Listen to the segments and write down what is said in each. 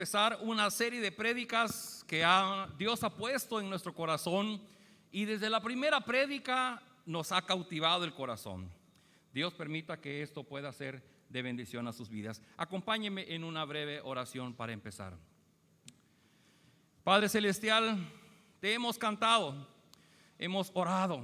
Empezar una serie de prédicas que Dios ha puesto en nuestro corazón, y desde la primera prédica nos ha cautivado el corazón. Dios permita que esto pueda ser de bendición a sus vidas. Acompáñenme en una breve oración para empezar. Padre Celestial, te hemos cantado, hemos orado,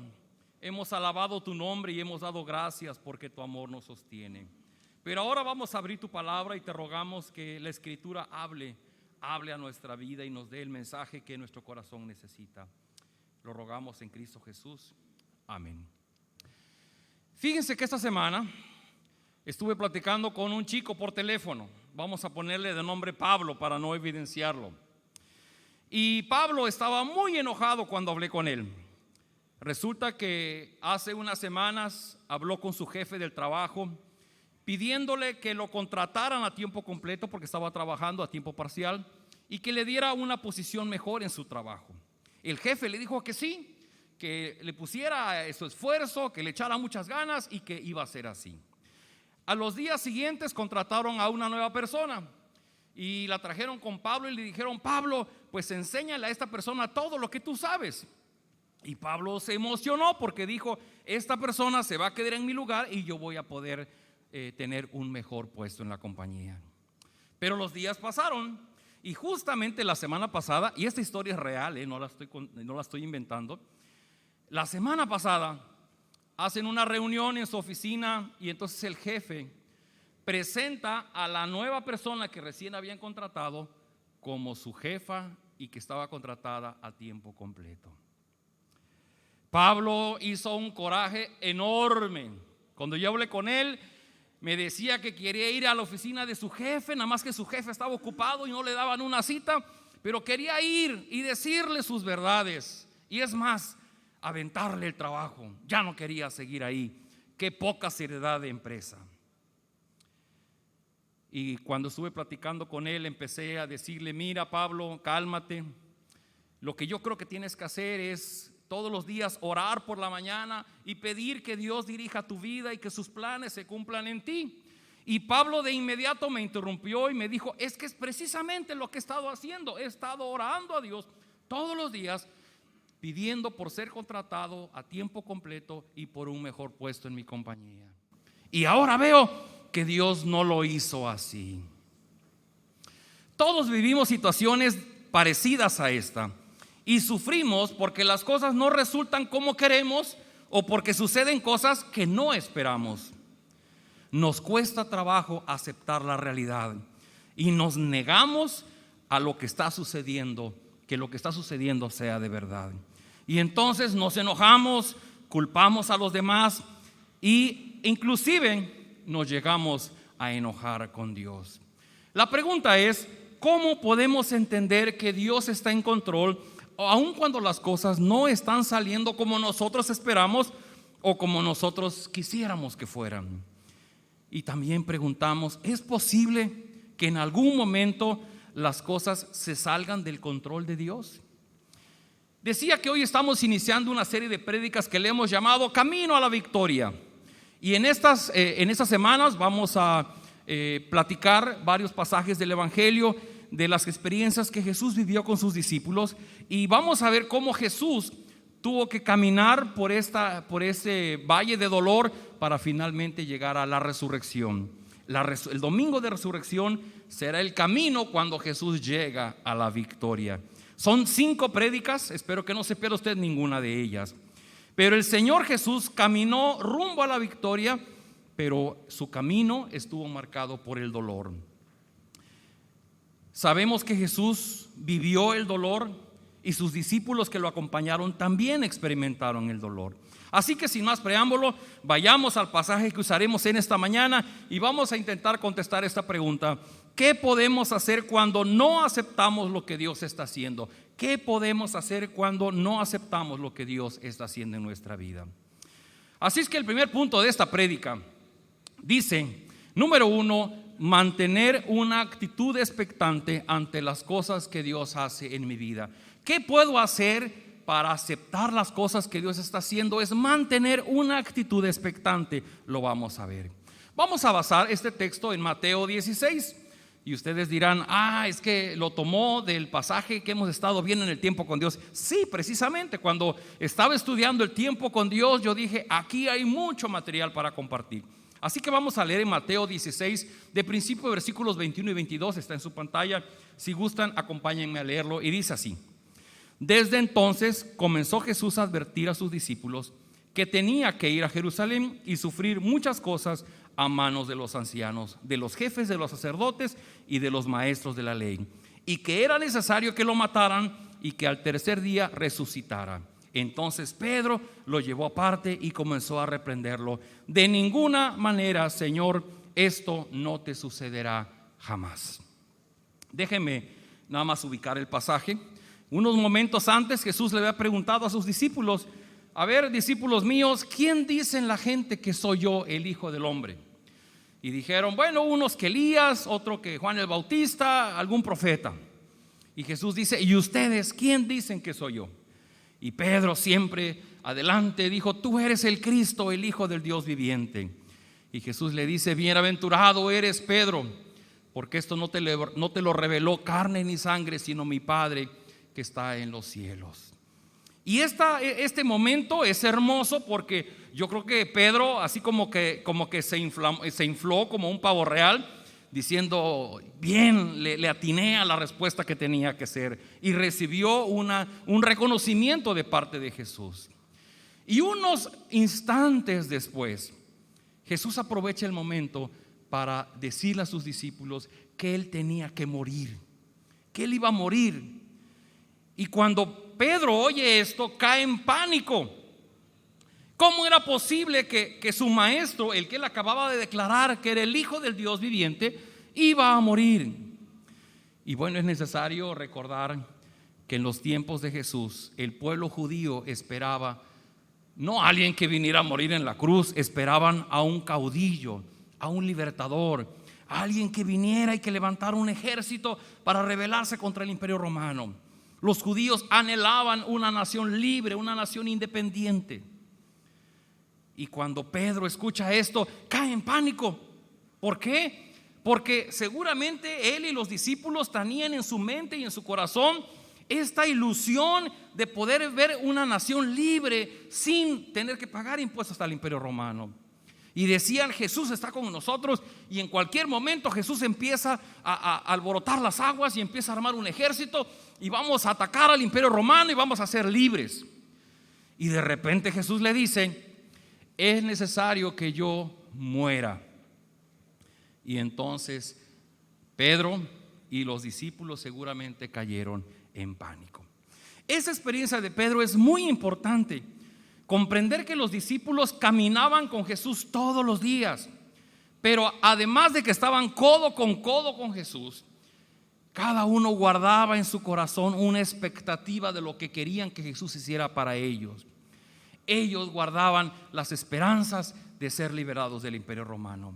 hemos alabado tu nombre y hemos dado gracias porque tu amor nos sostiene. Pero ahora vamos a abrir tu palabra y te rogamos que la Escritura hable a nuestra vida y nos dé el mensaje que nuestro corazón necesita. Lo rogamos en Cristo Jesús. Amén. Fíjense que esta semana estuve platicando con un chico por teléfono. Vamos a ponerle de nombre Pablo para no evidenciarlo. Y Pablo estaba muy enojado cuando hablé con él. Resulta que hace unas semanas habló con su jefe del trabajo, pidiéndole que lo contrataran a tiempo completo porque estaba trabajando a tiempo parcial y que le diera una posición mejor en su trabajo. El jefe le dijo que sí, que le pusiera su esfuerzo, que le echara muchas ganas y que iba a ser así. A los días siguientes contrataron a una nueva persona y la trajeron con Pablo y le dijeron: Pablo, pues enséñale a esta persona todo lo que tú sabes. Y Pablo se emocionó porque dijo: esta persona se va a quedar en mi lugar y yo voy a poder tener un mejor puesto en la compañía. Pero los días pasaron y justamente la semana pasada, y esta historia es real, no la estoy inventando. La semana pasada hacen una reunión en su oficina y entonces el jefe presenta a la nueva persona que recién habían contratado como su jefa y que estaba contratada a tiempo completo. Pablo hizo un coraje enorme. Cuando yo hablé con él, me decía que quería ir a la oficina de su jefe, nada más que su jefe estaba ocupado y no le daban una cita, pero quería ir y decirle sus verdades, y es más, aventarle el trabajo. Ya no quería seguir ahí. Qué poca seriedad de empresa. Y cuando estuve platicando con él, empecé a decirle: mira, Pablo, cálmate. Lo que yo creo que tienes que hacer es todos los días orar por la mañana y pedir que Dios dirija tu vida y que sus planes se cumplan en ti. Y Pablo de inmediato me interrumpió y me dijo: es que es precisamente lo que he estado haciendo. He estado orando a Dios todos los días, pidiendo por ser contratado a tiempo completo y por un mejor puesto en mi compañía. Y ahora veo que Dios no lo hizo así. Todos vivimos situaciones parecidas a esta y sufrimos porque las cosas no resultan como queremos o porque suceden cosas que no esperamos. Nos cuesta trabajo aceptar la realidad y nos negamos a lo que está sucediendo, que lo que está sucediendo sea de verdad. Y entonces nos enojamos, culpamos a los demás e inclusive nos llegamos a enojar con Dios. La pregunta es: ¿cómo podemos entender que Dios está en control aun cuando las cosas no están saliendo como nosotros esperamos o como nosotros quisiéramos que fueran? Y también preguntamos: ¿es posible que en algún momento las cosas se salgan del control de Dios? Decía que hoy estamos iniciando una serie de prédicas que le hemos llamado Camino a la Victoria. Y en estas semanas vamos a platicar varios pasajes del Evangelio, de las experiencias que Jesús vivió con sus discípulos, y vamos a ver cómo Jesús tuvo que caminar por ese valle de dolor para finalmente llegar a la resurrección. El domingo de resurrección será el camino cuando Jesús llega a la victoria. Son 5 prédicas, espero que no se pierda usted ninguna de ellas. Pero el Señor Jesús caminó rumbo a la victoria, pero su camino estuvo marcado por el dolor. Sabemos que Jesús vivió el dolor y sus discípulos que lo acompañaron también experimentaron el dolor. Así que sin más preámbulo, vayamos al pasaje que usaremos en esta mañana y vamos a intentar contestar esta pregunta: ¿qué podemos hacer cuando no aceptamos lo que Dios está haciendo? ¿Qué podemos hacer cuando no aceptamos lo que Dios está haciendo en nuestra vida? Así es que el primer punto de esta prédica dice: número 1, mantener una actitud expectante ante las cosas que Dios hace en mi vida. ¿Qué puedo hacer para aceptar las cosas que Dios está haciendo? Es mantener una actitud expectante. Lo vamos a ver. Vamos a basar este texto en Mateo 16. Y ustedes dirán, es que lo tomó del pasaje que hemos estado viendo en el tiempo con Dios. Sí, precisamente cuando estaba estudiando el tiempo con Dios, yo dije, aquí hay mucho material para compartir. Así que vamos a leer en Mateo 16, de principio, versículos 21 y 22, está en su pantalla. Si gustan, acompáñenme a leerlo. Y dice así: desde entonces comenzó Jesús a advertir a sus discípulos que tenía que ir a Jerusalén y sufrir muchas cosas a manos de los ancianos, de los jefes de los sacerdotes y de los maestros de la ley, y que era necesario que lo mataran y que al tercer día resucitara. Entonces Pedro lo llevó aparte y comenzó a reprenderlo: de ninguna manera, Señor, esto no te sucederá jamás. Déjenme nada más ubicar el pasaje. Unos momentos antes, Jesús le había preguntado a sus discípulos: a ver, discípulos míos, ¿quién dicen la gente que soy yo, el Hijo del Hombre? Y dijeron, bueno, unos que Elías, otro que Juan el Bautista, algún profeta. Y Jesús dice, ¿y ustedes quién dicen que soy yo? Y Pedro, siempre adelante, dijo, tú eres el Cristo, el Hijo del Dios viviente. Y Jesús le dice, bienaventurado eres, Pedro, porque esto no te lo reveló carne ni sangre, sino mi Padre que está en los cielos. Y este momento es hermoso porque yo creo que Pedro así como que se infló como un pavo real, diciendo, bien, le atiné a la respuesta que tenía que ser, y recibió un reconocimiento de parte de Jesús. Y unos instantes después, Jesús aprovecha el momento para decirle a sus discípulos que él tenía que morir, que él iba a morir. Y cuando Pedro oye esto, cae en pánico. ¿Cómo era posible que su maestro, el que él acababa de declarar que era el Hijo del Dios viviente, iba a morir? Y bueno, es necesario recordar que en los tiempos de Jesús, el pueblo judío esperaba no a alguien que viniera a morir en la cruz, esperaban a un caudillo, a un libertador, a alguien que viniera y que levantara un ejército para rebelarse contra el imperio romano. Los judíos anhelaban una nación libre, una nación independiente. Y cuando Pedro escucha esto, cae en pánico. ¿Por qué? Porque seguramente él y los discípulos tenían en su mente y en su corazón esta ilusión de poder ver una nación libre sin tener que pagar impuestos al imperio romano. Y decían, Jesús está con nosotros, y en cualquier momento Jesús empieza a alborotar las aguas y empieza a armar un ejército y vamos a atacar al imperio romano y vamos a ser libres. Y de repente Jesús le dice, es necesario que yo muera. Y entonces Pedro y los discípulos seguramente cayeron en pánico. Esa experiencia de Pedro es muy importante. Comprender que los discípulos caminaban con Jesús todos los días, pero además de que estaban codo con Jesús, cada uno guardaba en su corazón una expectativa de lo que querían que Jesús hiciera para ellos. Ellos guardaban las esperanzas de ser liberados del imperio romano.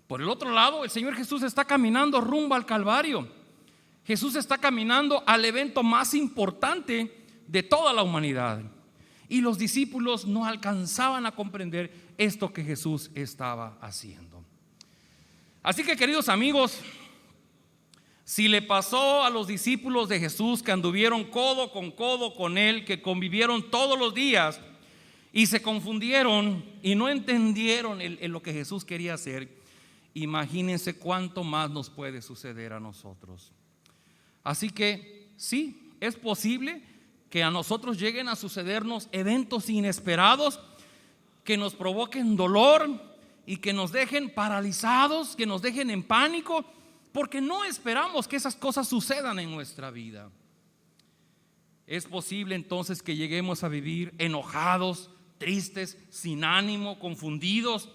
Por el otro lado, el Señor Jesús está caminando rumbo al Calvario. Jesús está caminando al evento más importante de toda la humanidad. Y los discípulos no alcanzaban a comprender esto que Jesús estaba haciendo. Así que, queridos amigos, si le pasó a los discípulos de Jesús que anduvieron codo con Él, que convivieron todos los días y se confundieron y no entendieron lo que Jesús quería hacer, imagínense cuánto más nos puede suceder a nosotros. Así que sí, es posible que a nosotros lleguen a sucedernos eventos inesperados que nos provoquen dolor y que nos dejen paralizados, que nos dejen en pánico, porque no esperamos que esas cosas sucedan en nuestra vida. Es posible entonces que lleguemos a vivir enojados, tristes, sin ánimo, confundidos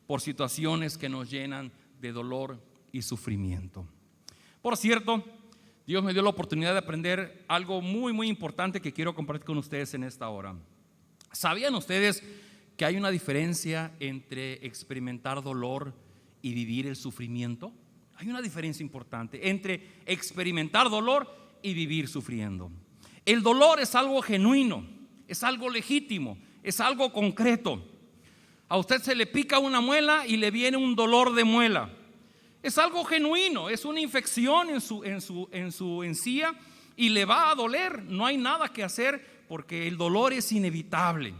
por situaciones que nos llenan de dolor y sufrimiento. Por cierto, Dios me dio la oportunidad de aprender algo muy, muy importante que quiero compartir con ustedes en esta hora. ¿Sabían ustedes que hay una diferencia entre experimentar dolor y vivir el sufrimiento? Hay una diferencia importante entre experimentar dolor y vivir sufriendo. El dolor es algo genuino, es algo legítimo, es algo concreto. A usted se le pica una muela y le viene un dolor de muela. es algo genuino, es una infección en su encía y le va a doler. No hay nada que hacer porque el dolor es inevitable.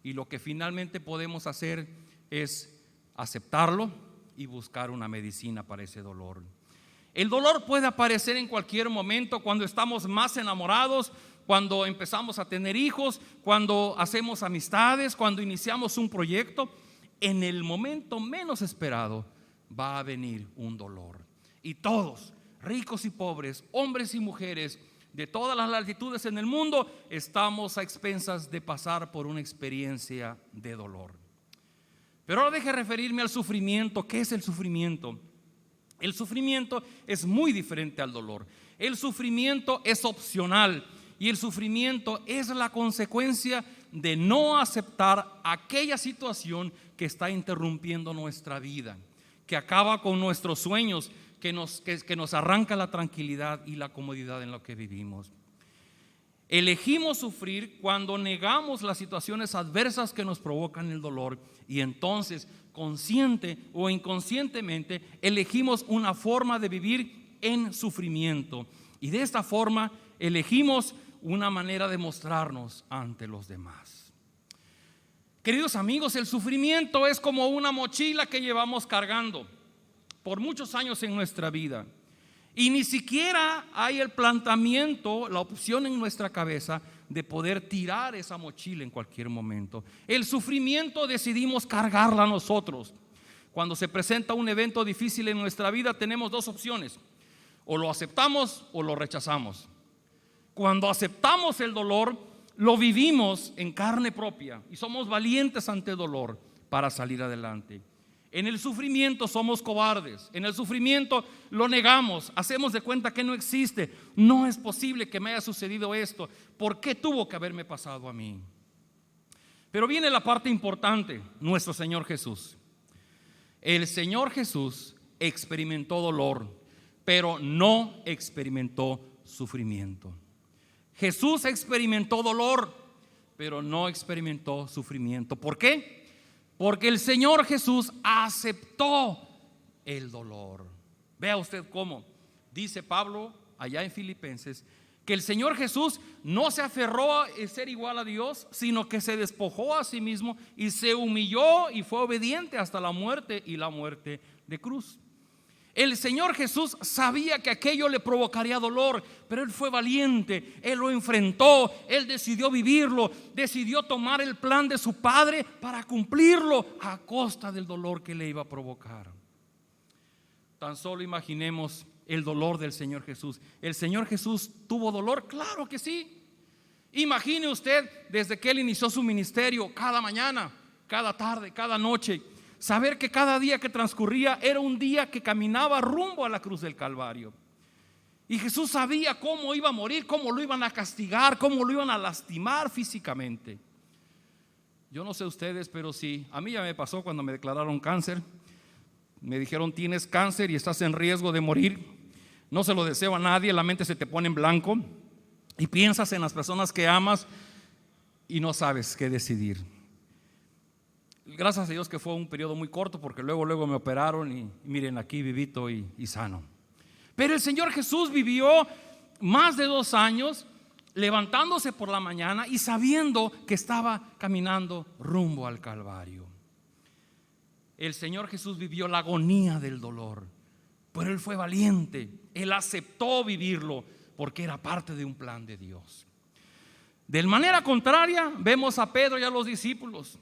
Y lo que finalmente podemos hacer es aceptarlo y buscar una medicina para ese dolor. El dolor puede aparecer en cualquier momento, cuando estamos más enamorados, cuando empezamos a tener hijos, cuando hacemos amistades, cuando iniciamos un proyecto. En el momento menos esperado va a venir un dolor. Y todos, ricos y pobres, hombres y mujeres, de todas las latitudes en el mundo, estamos a expensas de pasar por una experiencia de dolor. Pero ahora deje referirme al sufrimiento. ¿Qué es el sufrimiento? El sufrimiento es muy diferente al dolor. El sufrimiento es opcional y el sufrimiento es la consecuencia de no aceptar aquella situación que está interrumpiendo nuestra vida, que acaba con nuestros sueños, que nos arranca la tranquilidad y la comodidad en la que vivimos. Elegimos sufrir cuando negamos las situaciones adversas que nos provocan el dolor, y entonces, consciente o inconscientemente, elegimos una forma de vivir en sufrimiento, y de esta forma elegimos una manera de mostrarnos ante los demás. Queridos amigos, el sufrimiento es como una mochila que llevamos cargando por muchos años en nuestra vida, y ni siquiera hay el planteamiento, la opción en nuestra cabeza de poder tirar esa mochila en cualquier momento. El sufrimiento decidimos cargarla nosotros. Cuando se presenta un evento difícil en nuestra vida, tenemos dos opciones: o lo aceptamos o lo rechazamos. Cuando aceptamos el dolor, lo vivimos en carne propia y somos valientes ante el dolor para salir adelante. En el sufrimiento somos cobardes, en el sufrimiento lo negamos, hacemos de cuenta que no existe. No es posible que me haya sucedido esto. ¿Por qué tuvo que haberme pasado a mí? Pero viene la parte importante: nuestro Señor Jesús. El Señor Jesús experimentó dolor, pero no experimentó sufrimiento. Jesús experimentó dolor, pero no experimentó sufrimiento. ¿Por qué? Porque el Señor Jesús aceptó el dolor. Vea usted cómo dice Pablo allá en Filipenses, que el Señor Jesús no se aferró a ser igual a Dios, sino que se despojó a sí mismo y se humilló y fue obediente hasta la muerte, y la muerte de cruz. El Señor Jesús sabía que aquello le provocaría dolor, pero Él fue valiente, Él lo enfrentó, Él decidió vivirlo, decidió tomar el plan de su Padre para cumplirlo a costa del dolor que le iba a provocar. Tan solo imaginemos el dolor del Señor Jesús. ¿El Señor Jesús tuvo dolor? Claro que sí. Imagine usted, desde que Él inició su ministerio, cada mañana, cada tarde, cada noche, saber que cada día que transcurría era un día que caminaba rumbo a la cruz del Calvario. Y Jesús sabía cómo iba a morir, cómo lo iban a castigar, cómo lo iban a lastimar físicamente. Yo no sé ustedes, pero sí, a mí ya me pasó cuando me declararon cáncer. Me dijeron: tienes cáncer y estás en riesgo de morir. No se lo deseo a nadie, la mente se te pone en blanco y piensas en las personas que amas y no sabes qué decidir. Gracias a Dios que fue un periodo muy corto, porque luego me operaron y miren, aquí vivito y sano. Pero el Señor Jesús vivió más de 2 años levantándose por la mañana y sabiendo que estaba caminando rumbo al Calvario. El Señor Jesús vivió la agonía del dolor, pero Él fue valiente. Él aceptó vivirlo porque era parte de un plan de Dios. De manera contraria, vemos a Pedro y a los discípulos.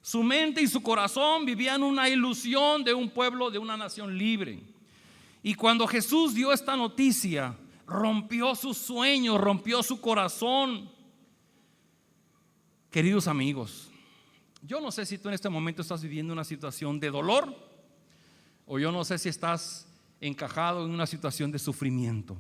Su mente y su corazón vivían una ilusión de un pueblo, de una nación libre. Y cuando Jesús dio esta noticia, rompió sus sueños, rompió su corazón. Queridos amigos, yo no sé si tú en este momento estás viviendo una situación de dolor, o yo no sé si estás encajado en una situación de sufrimiento.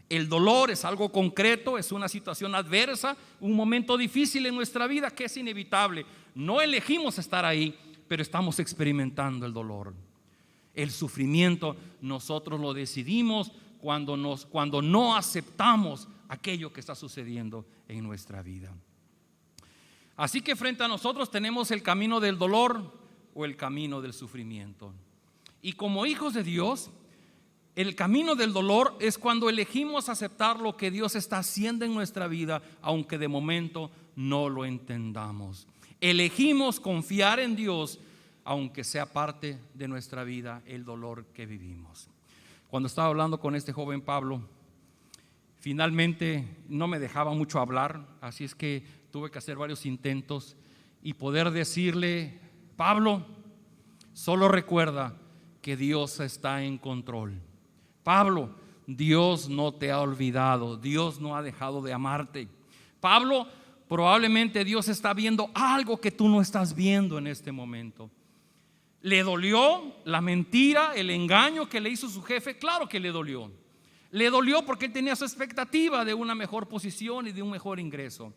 El dolor es algo concreto, es una situación adversa, un momento difícil en nuestra vida que es inevitable. No elegimos estar ahí, pero estamos experimentando el dolor. El sufrimiento nosotros lo decidimos cuando no aceptamos aquello que está sucediendo en nuestra vida. Así que frente a nosotros tenemos el camino del dolor o el camino del sufrimiento. Y como hijos de Dios, el camino del dolor es cuando elegimos aceptar lo que Dios está haciendo en nuestra vida, aunque de momento no lo entendamos. Elegimos confiar en Dios, aunque sea parte de nuestra vida el dolor que vivimos. Cuando estaba hablando con este joven Pablo, finalmente no me dejaba mucho hablar, así es que tuve que hacer varios intentos y poder decirle: Pablo, solo recuerda que Dios está en control. Pablo, Dios no te ha olvidado, Dios no ha dejado de amarte. Pablo, probablemente Dios está viendo algo que tú no estás viendo en este momento. ¿Le dolió la mentira, el engaño que le hizo su jefe? Claro que le dolió. Le dolió porque él tenía su expectativa de una mejor posición y de un mejor ingreso.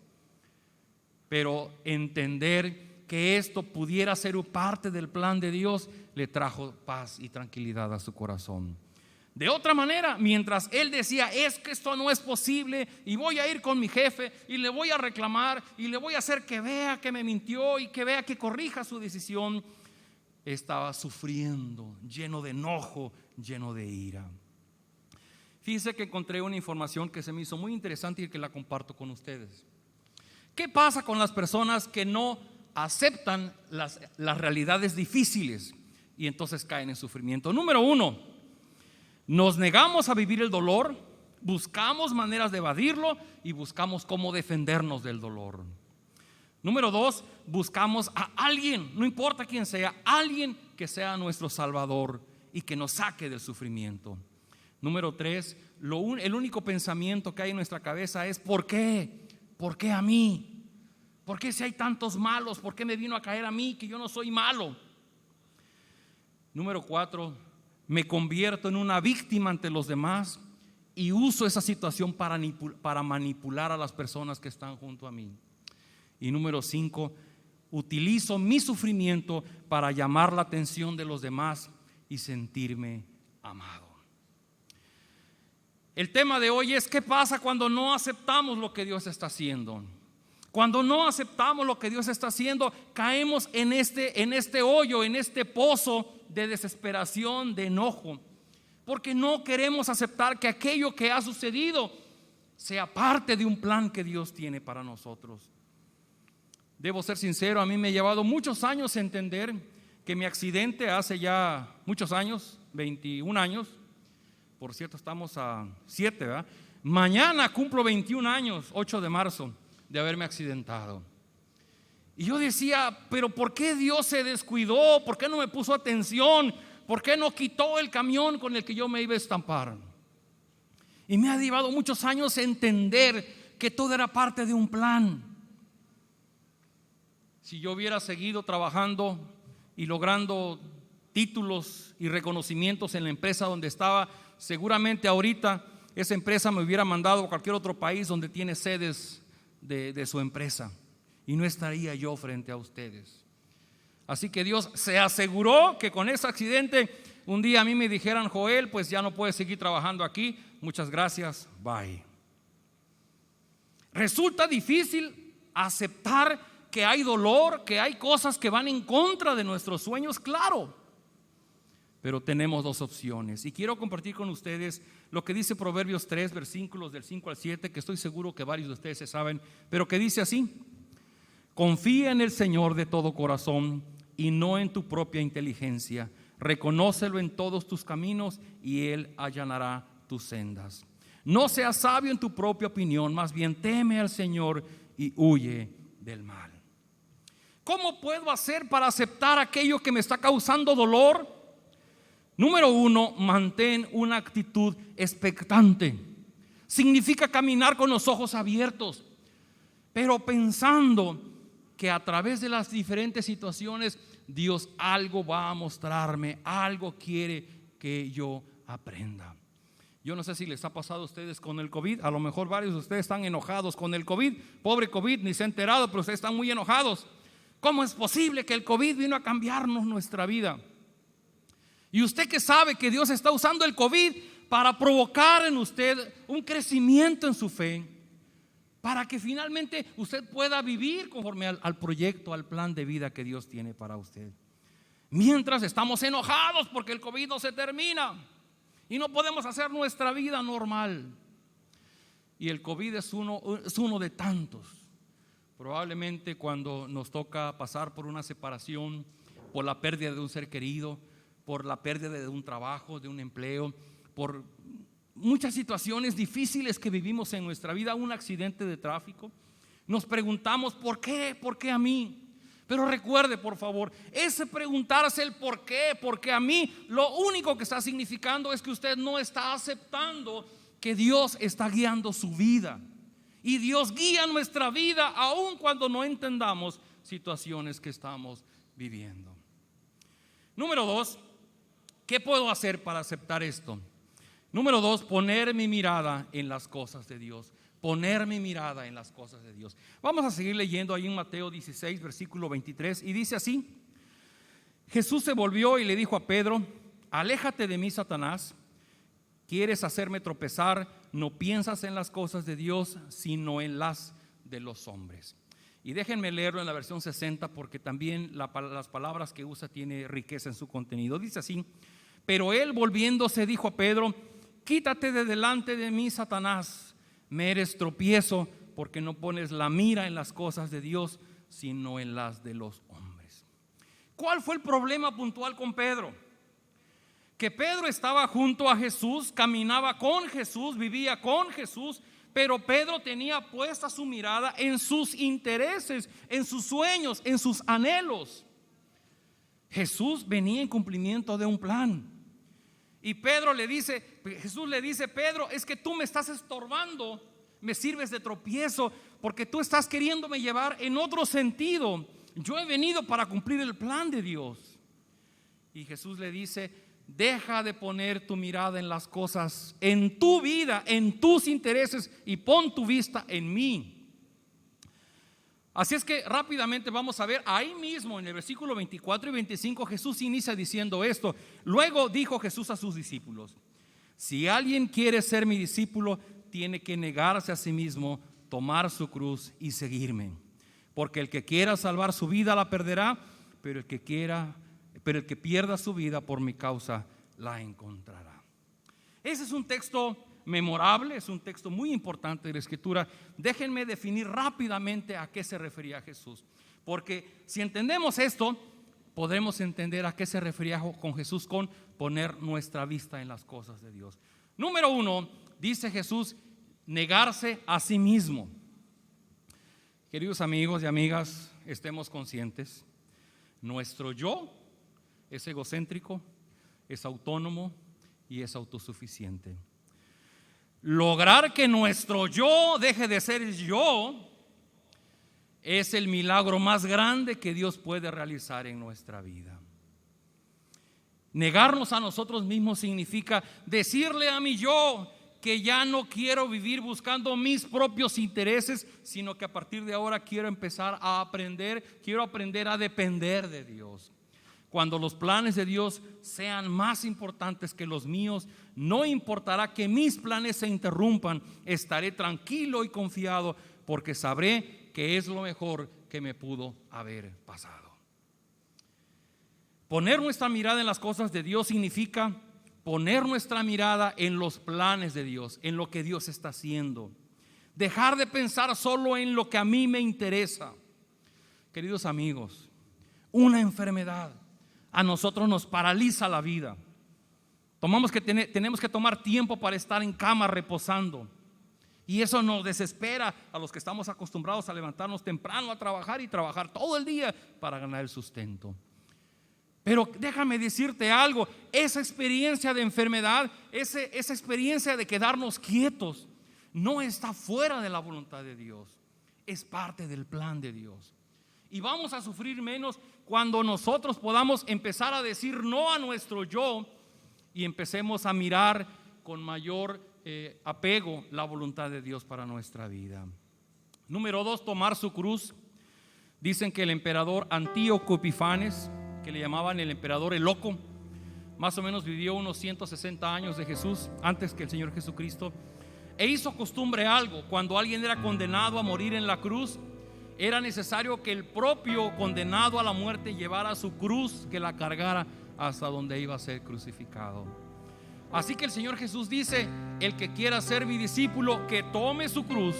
Pero entender que esto pudiera ser parte del plan de Dios le trajo paz y tranquilidad a su corazón. De otra manera, mientras él decía: es que esto no es posible y voy a ir con mi jefe y le voy a reclamar y le voy a hacer que vea que me mintió y que vea que corrija su decisión, estaba sufriendo, lleno de enojo, lleno de ira. Fíjense que encontré una información que se me hizo muy interesante y que la comparto con ustedes. ¿Qué pasa con las personas que no aceptan las realidades difíciles y entonces caen en sufrimiento? Número uno, nos negamos a vivir el dolor, buscamos maneras de evadirlo y buscamos cómo defendernos del dolor. Número dos, buscamos a alguien, no importa quién sea, alguien que sea nuestro Salvador y que nos saque del sufrimiento. Número tres, el único pensamiento que hay en nuestra cabeza es: ¿por qué? ¿Por qué a mí? ¿Por qué si hay tantos malos? ¿Por qué me vino a caer a mí, que yo no soy malo? Número cuatro, me convierto en una víctima ante los demás y uso esa situación para manipular a las personas que están junto a mí. Y número cinco, utilizo mi sufrimiento para llamar la atención de los demás y sentirme amado. El tema de hoy es: ¿qué pasa cuando no aceptamos lo que Dios está haciendo? Cuando no aceptamos lo que Dios está haciendo, caemos en este hoyo, en este pozo de desesperación, de enojo, porque no queremos aceptar que aquello que ha sucedido sea parte de un plan que Dios tiene para nosotros. Debo ser sincero, a mí me ha llevado muchos años entender que mi accidente hace ya muchos años, 21 años, por cierto estamos a 7, ¿verdad? Mañana cumplo 21 años, 8 de marzo, de haberme accidentado. Y yo decía: pero ¿por qué Dios se descuidó? ¿Por qué no me puso atención? ¿Por qué no quitó el camión con el que yo me iba a estampar? Y me ha llevado muchos años entender que todo era parte de un plan. Si yo hubiera seguido trabajando y logrando títulos y reconocimientos en la empresa donde estaba, seguramente ahorita esa empresa me hubiera mandado a cualquier otro país donde tiene sedes de su empresa, y no estaría yo frente a ustedes. Así que Dios se aseguró que con ese accidente un día a mí me dijeran: Joel, pues ya no puedes seguir trabajando aquí, muchas gracias, bye. Resulta difícil aceptar que hay dolor, que hay cosas que van en contra de nuestros sueños, claro. Pero tenemos dos opciones y quiero compartir con ustedes lo que dice Proverbios 3, versículos del 5 al 7, que estoy seguro que varios de ustedes se saben, pero que dice así: confía en el Señor de todo corazón y no en tu propia inteligencia. Reconócelo en todos tus caminos y Él allanará tus sendas. No seas sabio en tu propia opinión, más bien teme al Señor y huye del mal. ¿Cómo puedo hacer para aceptar aquello que me está causando dolor? Número uno, mantén una actitud expectante. Significa caminar con los ojos abiertos, pero pensando que a través de las diferentes situaciones Dios algo va a mostrarme, algo quiere que yo aprenda. Yo no sé si les ha pasado a ustedes con el COVID. A lo mejor varios de ustedes están enojados con el COVID. Pobre COVID, ni se ha enterado, pero ustedes están muy enojados. ¿Cómo es posible que el COVID vino a cambiarnos nuestra vida? Y usted que sabe que Dios está usando el COVID para provocar en usted un crecimiento en su fe, para que finalmente usted pueda vivir conforme al proyecto, al plan de vida que Dios tiene para usted. Mientras estamos enojados porque el COVID no se termina y no podemos hacer nuestra vida normal. Y el COVID es uno de tantos. Probablemente cuando nos toca pasar por una separación, por la pérdida de un ser querido, por la pérdida de un trabajo, de un empleo, por muchas situaciones difíciles que vivimos en nuestra vida, un accidente de tráfico, nos preguntamos ¿por qué? ¿Por qué a mí? Pero recuerde, por favor, ese preguntarse el por qué a mí, lo único que está significando es que usted no está aceptando que Dios está guiando su vida. Y Dios guía nuestra vida aun cuando no entendamos situaciones que estamos viviendo. Número 2, ¿qué puedo hacer para aceptar esto? Número 2, poner mi mirada en las cosas de Dios. Poner mi mirada en las cosas de Dios. Vamos a seguir leyendo ahí en Mateo 16, versículo 23, y dice así: Jesús se volvió y le dijo a Pedro: aléjate de mí, Satanás, quieres hacerme tropezar, no piensas en las cosas de Dios, sino en las de los hombres. Y déjenme leerlo en la versión 60, porque también las palabras que usa tiene riqueza en su contenido. Dice así: pero él, volviéndose, dijo a Pedro: quítate de delante de mí, Satanás, me eres tropiezo, porque no pones la mira en las cosas de Dios, sino en las de los hombres. ¿Cuál fue el problema puntual con Pedro? Que Pedro estaba junto a Jesús, caminaba con Jesús, vivía con Jesús, pero Pedro tenía puesta su mirada en sus intereses, en sus sueños, en sus anhelos. Jesús venía en cumplimiento de un plan. Y Jesús le dice: Pedro, es que tú me estás estorbando, me sirves de tropiezo, porque tú estás queriéndome llevar en otro sentido. Yo he venido para cumplir el plan de Dios. Y Jesús le dice: deja de poner tu mirada en las cosas, en tu vida, en tus intereses, y pon tu vista en mí. Así es que rápidamente vamos a ver ahí mismo en el versículo 24 y 25, Jesús inicia diciendo esto. Luego dijo Jesús a sus discípulos: si alguien quiere ser mi discípulo, tiene que negarse a sí mismo, tomar su cruz y seguirme. Porque el que quiera salvar su vida la perderá, pero el que pierda su vida por mi causa la encontrará. Ese es un texto memorable, es un texto muy importante de la Escritura. Déjenme definir rápidamente a qué se refería Jesús, porque si entendemos esto, podremos entender a qué se refería con Jesús con poner nuestra vista en las cosas de Dios. Número 1, dice Jesús: negarse a sí mismo. Queridos amigos y amigas, estemos conscientes, nuestro yo es egocéntrico, es autónomo y es autosuficiente. Lograr que nuestro yo deje de ser yo es el milagro más grande que Dios puede realizar en nuestra vida. Negarnos a nosotros mismos significa decirle a mi yo que ya no quiero vivir buscando mis propios intereses, sino que a partir de ahora quiero empezar a aprender a depender de Dios. Cuando los planes de Dios sean más importantes que los míos, no importará que mis planes se interrumpan, estaré tranquilo y confiado, porque sabré que es lo mejor que me pudo haber pasado. Poner nuestra mirada en las cosas de Dios significa poner nuestra mirada en los planes de Dios, en lo que Dios está haciendo. Dejar de pensar solo en lo que a mí me interesa. Queridos amigos, una enfermedad a nosotros nos paraliza la vida. Tenemos que tomar tiempo para estar en cama reposando, y eso nos desespera a los que estamos acostumbrados a levantarnos temprano a trabajar y trabajar todo el día para ganar el sustento. Pero déjame decirte algo: esa experiencia de enfermedad, esa experiencia de quedarnos quietos, no está fuera de la voluntad de Dios, es parte del plan de Dios. Y vamos a sufrir menos cuando nosotros podamos empezar a decir no a nuestro yo y empecemos a mirar con mayor apego la voluntad de Dios para nuestra vida. Número 2, tomar su cruz. Dicen que el emperador Antíoco Epifanes, que le llamaban el emperador el loco, más o menos vivió unos 160 años de Jesús, antes que el Señor Jesucristo, e hizo costumbre algo: cuando alguien era condenado a morir en la cruz, Era necesario que el propio condenado a la muerte llevara su cruz, que la cargara hasta donde iba a ser crucificado. Así que el Señor Jesús dice: el que quiera ser mi discípulo, que tome su cruz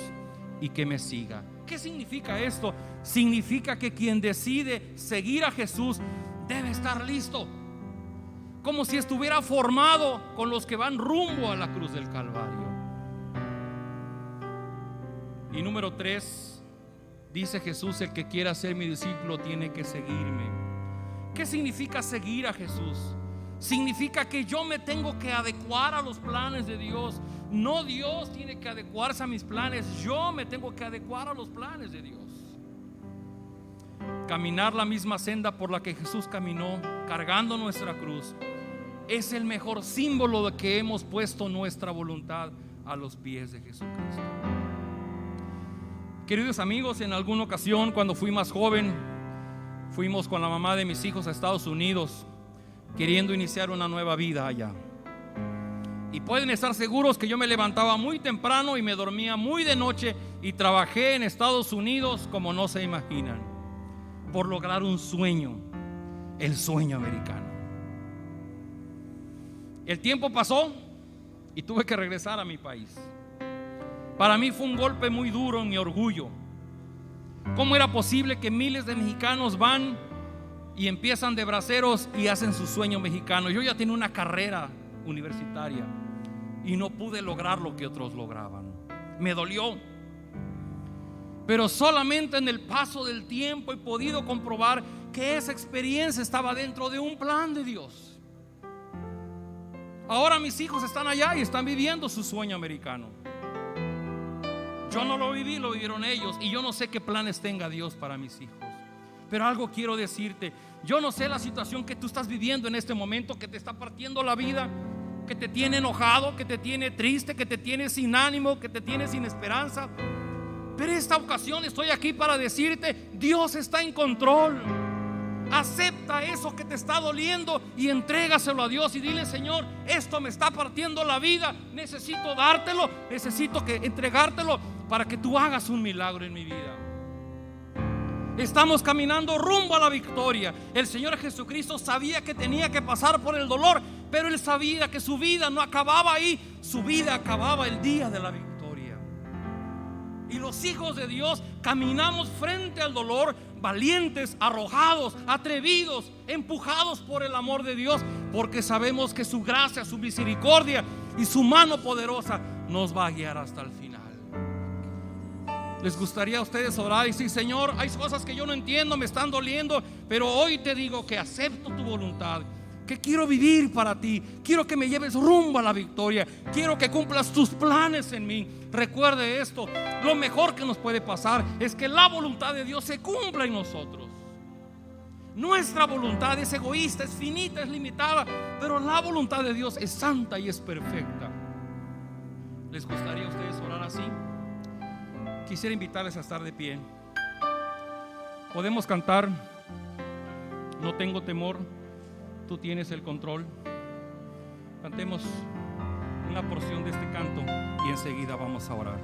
y que me siga. ¿Qué significa esto? Significa que quien decide seguir a Jesús debe estar listo, como si estuviera formado con los que van rumbo a la cruz del Calvario. Y número 3, dice Jesús: el que quiera ser mi discípulo tiene que seguirme. ¿Qué significa seguir a Jesús? Significa que yo me tengo que adecuar a los planes de Dios. No Dios tiene que adecuarse a mis planes, yo me tengo que adecuar a los planes de Dios. Caminar la misma senda por la que Jesús caminó, cargando nuestra cruz, es el mejor símbolo de que hemos puesto nuestra voluntad a los pies de Jesucristo. Queridos amigos, en alguna ocasión, cuando fui más joven, fuimos con la mamá de mis hijos a Estados Unidos, queriendo iniciar una nueva vida allá. Y pueden estar seguros que yo me levantaba muy temprano y me dormía muy de noche, y trabajé en Estados Unidos como no se imaginan, por lograr un sueño, el sueño americano. El tiempo pasó y tuve que regresar a mi país. Para mí fue un golpe muy duro en mi orgullo. ¿Cómo era posible que miles de mexicanos van y empiezan de braceros y hacen su sueño mexicano? Yo ya tenía una carrera universitaria y no pude lograr lo que otros lograban. Me dolió. Pero solamente en el paso del tiempo he podido comprobar que esa experiencia estaba dentro de un plan de Dios. Ahora mis hijos están allá y están viviendo su sueño americano. Yo no lo viví, lo vivieron ellos, y yo no sé qué planes tenga Dios para mis hijos. Pero algo quiero decirte: yo no sé la situación que tú estás viviendo en este momento, que te está partiendo la vida, que te tiene enojado, que te tiene triste, que te tiene sin ánimo, que te tiene sin esperanza. Pero esta ocasión estoy aquí para decirte: Dios está en control. Acepta eso que te está doliendo y entrégaselo a Dios y dile: Señor, esto me está partiendo la vida, necesito dártelo, necesito entregártelo para que tú hagas un milagro en mi vida. Estamos caminando rumbo a la victoria. El Señor Jesucristo sabía que tenía que pasar por el dolor, pero Él sabía que su vida no acababa ahí, su vida acababa el día de la victoria. Y los hijos de Dios caminamos frente al dolor, valientes, arrojados, atrevidos, empujados por el amor de Dios, porque sabemos que su gracia, su misericordia y su mano poderosa nos va a guiar hasta el final. ¿Les gustaría a ustedes orar y decir: Señor, hay cosas que yo no entiendo, me están doliendo, pero hoy te digo que acepto tu voluntad, que quiero vivir para ti, quiero que me lleves rumbo a la victoria, quiero que cumplas tus planes en mí? Recuerde esto: lo mejor que nos puede pasar es que la voluntad de Dios se cumpla en nosotros. Nuestra voluntad es egoísta, es finita, es limitada, pero la voluntad de Dios es santa y es perfecta. ¿Les gustaría a ustedes orar así? Quisiera invitarles a estar de pie. Podemos cantar: no tengo temor, tú tienes el control. Cantemos una porción de este canto y enseguida vamos a orar.